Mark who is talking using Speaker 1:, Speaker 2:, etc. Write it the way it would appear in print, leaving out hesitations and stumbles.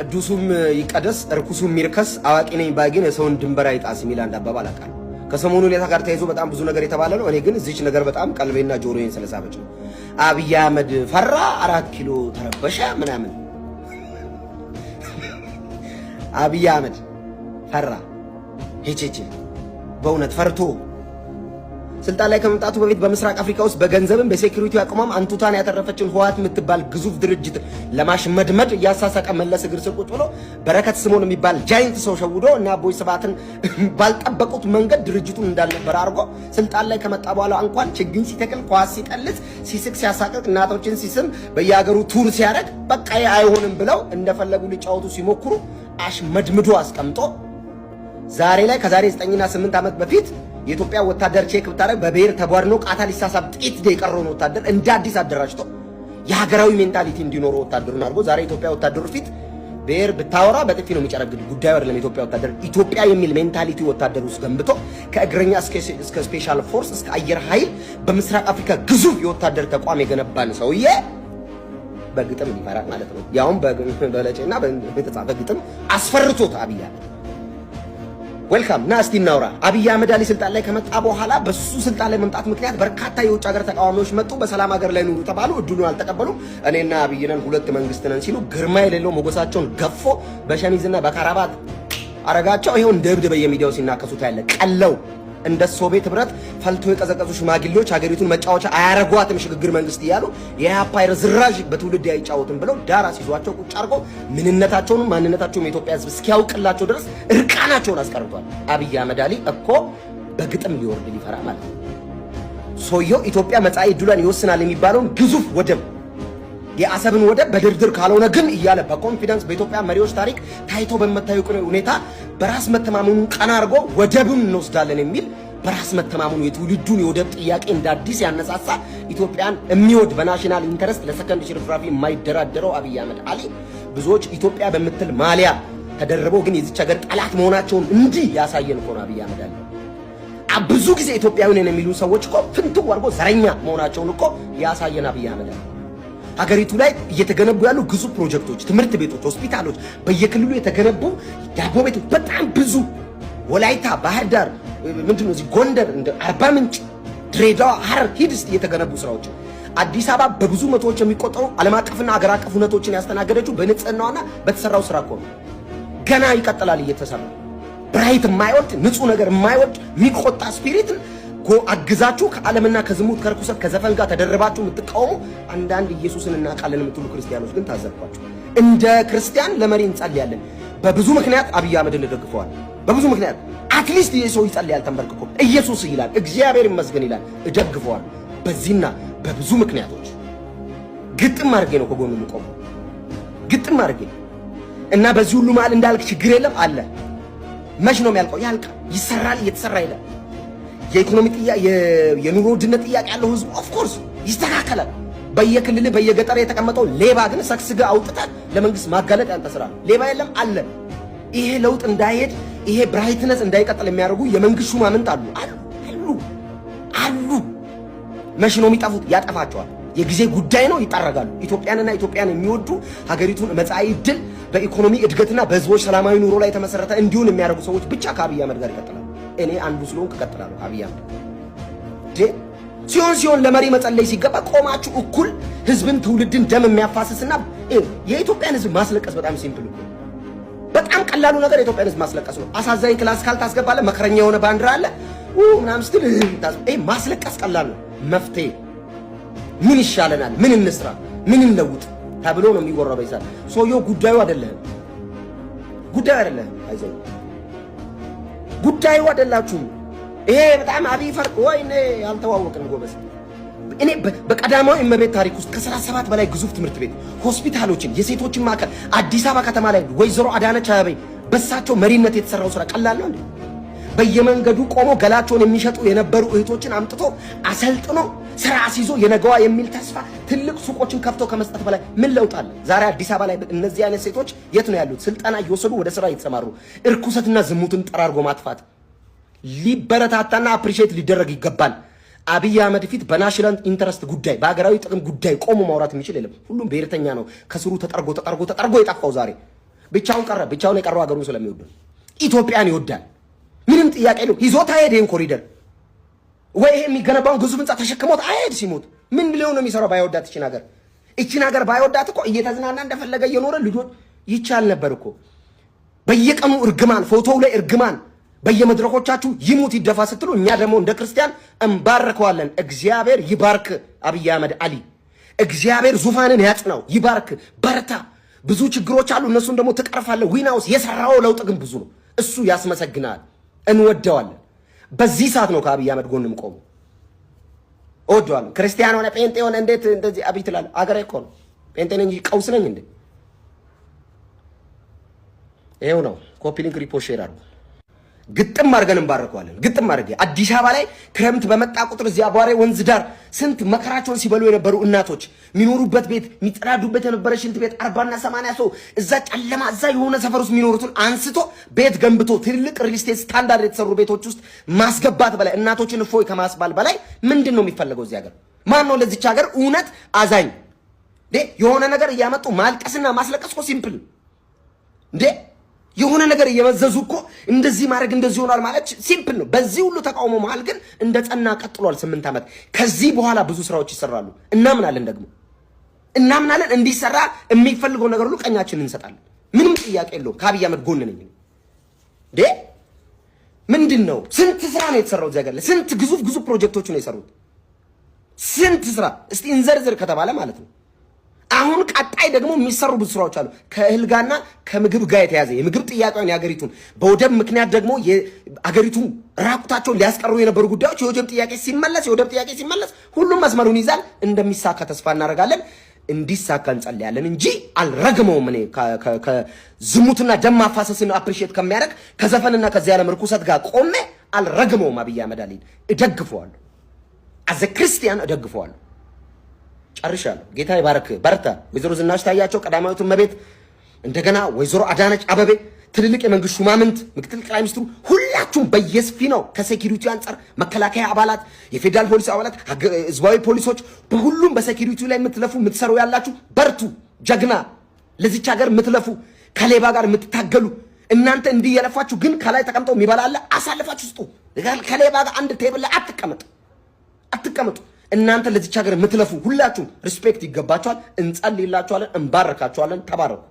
Speaker 1: ቅዱሱም ይቀደስ እርኩሱም ይርከስ አዋቂ ነኝ ባይገን የሰውን ድንበር አይጣስ የሚል አንድ አባባል አውቃለሁ። ከሰሞኑ ሁኔታ ጋር ተያይዞ በጣም ብዙ ነገር የተባለ ነው። እኔ ግን እዚች ነገር በጣም ቀልቤና ጆሮዬን ስለሳበች ነው። አብይ አህመድ ፈራ 4 ኪሎ ተረበሸ ምናምን። አብይ አህመድ ፈራ ሄቼቼ በእውነት ፈርቶ ስልጣን ላይ ከመምጣቱ በፊት በምስራቅ አፍሪካ ውስጥ በገንዘብም በሴኩሪቲ አቋም አንቱታን ያተረፈችውን ህወሓት የምትባል ግዙፍ ድርጅት ለማሽመድመድ ያሳሳቀ መለስ እግር ስር ቁጭ ብሎ በረከት ስምኦን የሚባል ጃይንት ሰው ሸውዶ እና አቦይ ስብሃትን ባልጠበቁት መንገድ ድርጅቱን እንዳልነበር አድርጎ ስልጣን ላይ ከመጣ በኋላ እንኳን ችግኝ ሲተክል ኳስ ሲቀልስ ሲስቅ ሲያሳቅቅ እናቶችን ሲስም በየሀገሩ ቱር ሲያደርግ በቃ አይሆንም ብለው እንደፈለጉ ሊጫወቱ ሲሞክሩ አሽመድምዶ አስቀምጦ ዛሬ ላይ ከዛሬ 9 እና 8 ዓመት በፊት የኢትዮጵያ ወታደር ቼክ ብታረግ በብሔር ተቧድኖ ቃታ ሊሳሳብ ጥቂት የቀረውን ወታደር እንደ አዲስ አደራጅቶ የሀገራዊ ሜንታሊቲ እንዲኖረው ወታደሩን አድርጎ ዛሬ ኢትዮጵያ ወታደሩ ፊት ብሔር ብታወራ በጥፊ ነው የሚጨረግድ ጉዳዩ አይደለም። ኢትዮጵያ ወታደር ኢትዮጵያ የሚል ሜንታሊቲ ወታደሩ ውስጥ ገንብቶ ከእግረኛ እስከ ስፔሻል ፎርስ እስከ አየር ኃይል በምስራቅ አፍሪካ ግዙፍ የወታደር ተቋም የገነባን ሰውዬ በግጥም ይፈራል ማለት ነው። ያውም በለጨና በተጻፈ ግጥም አስፈርቶት አብይ አህመድ ዌልካም ና እስቲ እናውራ። አብይ አህመድ አሊ ስልጣን ላይ ከመጣ በኋላ በሱ ስልጣን ላይ መምጣት ምክንያት በርካታ የውጭ ሀገር ተቃዋሚዎች መጡ። በሰላም ሀገር ላይ ኑሩ ተባሉ። እድሉን አልተቀበሉም። እኔና አብይ ነን ሁለት መንግስት ነን ሲሉ ግርማ የሌለው ሞገሳቸውን ገፎ በሸሚዝና በካራባት አረጋቸው። ይሄው እንደ እብድ በየሚዲያው ሲናከሱት ያለ ቀለው እንደ ሶቪየት ህብረት ፈልቶ የቀዘቀዙ ሽማግሌዎች ሀገሪቱን መጫወቻ አያረጓትም ሽግግር መንግስት እያሉ የኢህአፓ ዝራዥ በትውልድ አይጫወትም ብለው ዳራ ሲዟቸው ቁጭ አድርጎ ምንነታቸውን ማንነታቸውን የኢትዮጵያ ህዝብ እስኪያውቅላቸው ድረስ እርቃናቸውን አስቀርቷል። አብይ አህመድ አሊ እኮ በግጥም ሊወርድ ሊፈራ ማለት ነው። ሰውየው ኢትዮጵያ መጻኢ ዕድሏን ይወስናል የሚባለውን ግዙፍ ወደብ የአሰብን ወደብ በድርድር ካልሆነ ግን እያለ በኮንፊደንስ በኢትዮጵያ መሪዎች ታሪክ ታይቶ በመታየው ሁኔታ በራስ መተማመኑን ቀና አድርጎ ወደቡን እንወስዳለን የሚል በራስ መተማመኑ የትውልዱን የወደብ ጥያቄ እንደ አዲስ ያነሳሳ ኢትዮጵያን የሚወድ በናሽናል ኢንተረስት ለሰከንድ ሽርፍራፊ የማይደራደረው አብይ አህመድ አሊ ብዙዎች ኢትዮጵያ በምትል ማሊያ ተደርበው ግን የዚች ሀገር ጠላት መሆናቸውን እንዲህ ያሳየን እኮ ነው አብይ አህመድ አሊ። ብዙ ጊዜ ኢትዮጵያዊ ነን የሚሉ ሰዎች እኮ ፍንትው አድርጎ ዘረኛ መሆናቸውን እኮ ያሳየን አብይ አህመድ አሊ። ሀገሪቱ ላይ እየተገነቡ ያሉ ግዙፍ ፕሮጀክቶች፣ ትምህርት ቤቶች፣ ሆስፒታሎች፣ በየክልሉ የተገነቡ ዳቦ ቤቶች በጣም ብዙ ወላይታ፣ ባህር ዳር፣ ምንድነው እዚህ ጎንደር፣ እንደ አርባ ምንጭ፣ ድሬዳዋ፣ ሐረር ሂድስት የተገነቡ ስራዎች አዲስ አበባ በብዙ መቶዎች የሚቆጠሩ ዓለም አቀፍና ሀገር አቀፍ ሁነቶችን ያስተናገደችው በንጽህናዋና በተሰራው ስራ እኮ ነው። ገና ይቀጥላል እየተሰራ ብራይት የማይወድ ንጹህ ነገር የማይወድ የሚቆጣ ስፒሪት አግዛችሁ ከዓለምና ከዝሙት ከርኩሰት ከዘፈን ጋር ተደረባችሁ የምትቃወሙ አንዳንድ ኢየሱስን እናውቃለን የምትሉ ክርስቲያኖች ግን ታዘብኳችሁ። እንደ ክርስቲያን ለመሪ እንጸልያለን። በብዙ ምክንያት አብይ አህመድን ደግፈዋል። በብዙ ምክንያት አትሊስት ይሄ ሰው ይጸልያል ተንበርክኮ ኢየሱስ ይላል እግዚአብሔር ይመስገን ይላል እደግፈዋል። በዚህና በብዙ ምክንያቶች ግጥም አድርጌ ነው ከጎኑ የምቆመው ግጥም አድርጌ እና በዚህ ሁሉ መሀል እንዳልክ ችግር የለም አለ። መች ነው የሚያልቀው? ያልቃል፣ ይሰራል፣ እየተሰራ ይላል። የኢኮኖሚ ጥያቄ የኑሮ ውድነት ጥያቄ ያለው ህዝብ ኦፍ ኮርስ ይስተካከላል። በየክልል በየገጠር የተቀመጠው ሌባ ግን ሰክስጋ አውጥታል ለመንግስት ማጋለጥ ያንተ ስራ ነው። ሌባ የለም አለ። ይሄ ለውጥ እንዳይሄድ ይሄ ብራይትነስ እንዳይቀጥል የሚያደርጉ የመንግስት ሹማምንት አሉ። መች ነው የሚጠፉት? ያጠፋቸዋል። የጊዜ ጉዳይ ነው። ይጠረጋሉ። ኢትዮጵያንና ኢትዮጵያን የሚወዱ ሀገሪቱን መጻኢ ዕድል በኢኮኖሚ እድገትና በህዝቦች ሰላማዊ ኑሮ ላይ የተመሰረተ እንዲሆን የሚያደርጉ ሰዎች ብቻ ከአብይ አህመድ ጋር ይቀጥላሉ። እኔ አንዱ ስለሆንኩ እቀጥላለሁ። አብይ አህመድ ሲሆን ለመሪ መጸለይ ሲገባ ቆማችሁ እኩል ህዝብን ትውልድን ደም የሚያፋስስና የኢትዮጵያን ህዝብ ማስለቀስ በጣም ሲምፕል ነው። በጣም ቀላሉ ነገር የኢትዮጵያን ህዝብ ማስለቀስ ነው። አሳዛኝ ክላስ ካልታስገባለ መከረኛ የሆነ ባንዲራ አለ ምናምን ስትል ማስለቀስ ቀላል ነው። መፍትሄ ምን ይሻለናል፣ ምን እንስራ፣ ምን እንለውጥ ተብሎ ነው የሚወራው። በይሳል ሰውየው ጉዳዩ አይደለም። አይዘው ጉዳዩ አይደላችሁም። ይሄ በጣም አብይ ፈርቅ ወይኔ ያልተዋወቅን ጎበዝ። እኔ በቀዳማዊ እመቤት ታሪክ ውስጥ ከ37 በላይ ግዙፍ ትምህርት ቤት፣ ሆስፒታሎችን፣ የሴቶችን ማዕከል አዲስ አበባ ከተማ ላይ ወይዘሮ አዳነች አቤቤ በሳቸው መሪነት የተሰራው ስራ ቀላል ነው እንዴ? በየመንገዱ ቆሞ ገላቸውን የሚሸጡ የነበሩ እህቶችን አምጥቶ አሰልጥኖ ስራ አስይዞ የነገዋ የሚል ተስፋ ትልቅ ሱቆችን ከፍቶ ከመስጠት በላይ ምን ለውጥ አለ? ዛሬ አዲስ አበባ ላይ እነዚህ አይነት ሴቶች የት ነው ያሉት? ስልጠና እየወሰዱ ወደ ስራ እየተሰማሩ እርኩሰትና ዝሙትን ጠራርጎ ማጥፋት ሊበረታታና አፕሪሺየት ሊደረግ ይገባል። አብይ አህመድ ፊት በናሽናል ኢንተረስት ጉዳይ በሀገራዊ ጥቅም ጉዳይ ቆሞ ማውራት የሚችል የለም። ሁሉም ብሔርተኛ ነው። ከስሩ ተጠርጎ የጠፋው ዛሬ ብቻውን ቀረ። ብቻውን የቀረው ሀገሩን ስለሚወድ ኢትዮጵያን ይወዳል። ምንም ጥያቄ የለውም። ይዞታ ሄደ ይሄን ኮሪደር ወይ ይሄ የሚገነባውን ግዙፍ ህንጻ ተሸክሞት አይሄድ ሲሞት ምን ሊሆን ነው የሚሰራው? ባይወዳት እቺን ሀገር ባይወዳት እኮ እየተዝናና እንደፈለገ እየኖረ ልጆች ይቻል ነበር እኮ። በየቀኑ እርግማን፣ ፎቶው ላይ እርግማን በየመድረኮቻችሁ ይሙት ይደፋ ስትሉ እኛ ደግሞ እንደ ክርስቲያን እንባርከዋለን። እግዚአብሔር ይባርክ አብይ አህመድ አሊ። እግዚአብሔር ዙፋንን ያጽናው፣ ይባርክ፣ በርታ። ብዙ ችግሮች አሉ፣ እነሱን ደግሞ ትቀርፋለህ። ዊናውስ የሰራው ለውጥ ግን ብዙ ነው። እሱ ያስመሰግናል፣ እንወደዋለን። በዚህ ሰዓት ነው ከአብይ አህመድ ጎንም ቆሙ። እወደዋለሁ። ክርስቲያን ሆነ ጴንጤ ሆነ እንዴት እንደዚህ አብይ ትላለህ? አገሬ እኮ ነው። ጴንጤ ነኝ ቀውስ ነኝ እንዴ? ይሄው ነው። ኮፒ ሊንክ ሪፖርት ሼር አድርጉ። ግጥም አድርገን እንባርከዋለን። ግጥም አድርገን አዲስ አበባ ላይ ክረምት በመጣ ቁጥር እዚያ አቧሬ ወንዝ ዳር ስንት መከራቸውን ሲበሉ የነበሩ እናቶች የሚኖሩበት ቤት የሚጠራዱበት የነበረ ሽንት ቤት 40 እና 80 ሰው እዛ ጨለማ እዛ የሆነ ሰፈር ውስጥ የሚኖሩትን አንስቶ ቤት ገንብቶ ትልልቅ ሪል ስቴት ስታንዳርድ የተሰሩ ቤቶች ውስጥ ማስገባት በላይ እናቶችን እፎይ ከማስባል በላይ ምንድን ነው የሚፈለገው? እዚህ ሀገር ማን ነው ለዚች ሀገር እውነት አዛኝ? የሆነ ነገር እያመጡ ማልቀስና ማስለቀስ እኮ ሲምፕል እንዴ! የሆነ ነገር እየመዘዙ እኮ እንደዚህ ማድረግ እንደዚህ ሆኗል ማለት ሲምፕል ነው። በዚህ ሁሉ ተቃውሞ መሃል ግን እንደ ጸና ቀጥሏል 8 ዓመት። ከዚህ በኋላ ብዙ ስራዎች ይሰራሉ። እናምናለን እንዲሰራ የሚፈልገው ነገር ሁሉ ቀኛችንን እንሰጣለን። ምንም ጥያቄ የለውም። ከአብይ አህመድ ጎን ነኝ እንዴ። ምንድነው ስንት ስራ ነው የተሰራው እዚህ ሀገር ላይ? ስንት ግዙፍ ፕሮጀክቶች ነው የሰሩት? ስንት ስራ እስቲ እንዘርዝር ከተባለ ማለት ነው። አሁን ቀጣይ ደግሞ የሚሰሩ ብዙ ስራዎች አሉ። ከእህል ጋርና ከምግብ ጋር የተያዘ የምግብ ጥያቄውን የሀገሪቱን በወደብ ምክንያት ደግሞ የሀገሪቱን ራቁታቸውን ሊያስቀሩ የነበሩ ጉዳዮች የወደብ ጥያቄ ሲመለስ ሁሉም መስመሩን ይዛል። እንደሚሳካ ተስፋ እናደርጋለን። እንዲሳካ እንጸልያለን እንጂ አልረግመውም። እኔ ከዝሙትና ደም ማፋሰስን አፕሪሺየት ከሚያደርግ ከዘፈንና ከዚህ ዓለም ርኩሰት ጋር ቆሜ አልረግመውም። አብይ አህመድ አሊን እደግፈዋለሁ። አዘ ክርስቲያን እደግፈዋለሁ። ጨርሻለሁ። ጌታ ይባርክ፣ በርታ። ወይዘሮ ዝናሽ ታያቸው፣ ቀዳማዊት እመቤት፣ እንደገና ወይዘሮ አዳነች አበቤ፣ ትልልቅ የመንግስት ሹማምንት፣ ምክትል ጠቅላይ ሚኒስትሩ፣ ሁላችሁም በየስፊናው ከሴኩሪቲ አንጻር መከላከያ አባላት፣ የፌዴራል ፖሊስ አባላት፣ ህዝባዊ ፖሊሶች፣ በሁሉም በሴኩሪቲ ላይ የምትለፉ የምትሰሩ ያላችሁ በርቱ። ጀግና ለዚች ሀገር የምትለፉ ከሌባ ጋር የምትታገሉ እናንተ እንዲህ የለፋችሁ ግን ከላይ ተቀምጠው የሚበላለ አሳልፋችሁ ስጡ። ከሌባ ጋር አንድ ቴብል ላይ አትቀመጡ። እናንተ ለዚች ሀገር የምትለፉ ሁላችሁም ሪስፔክት ይገባችኋል። እንጸልይላችኋለን፣ እንባረካችኋለን። ተባረኩ።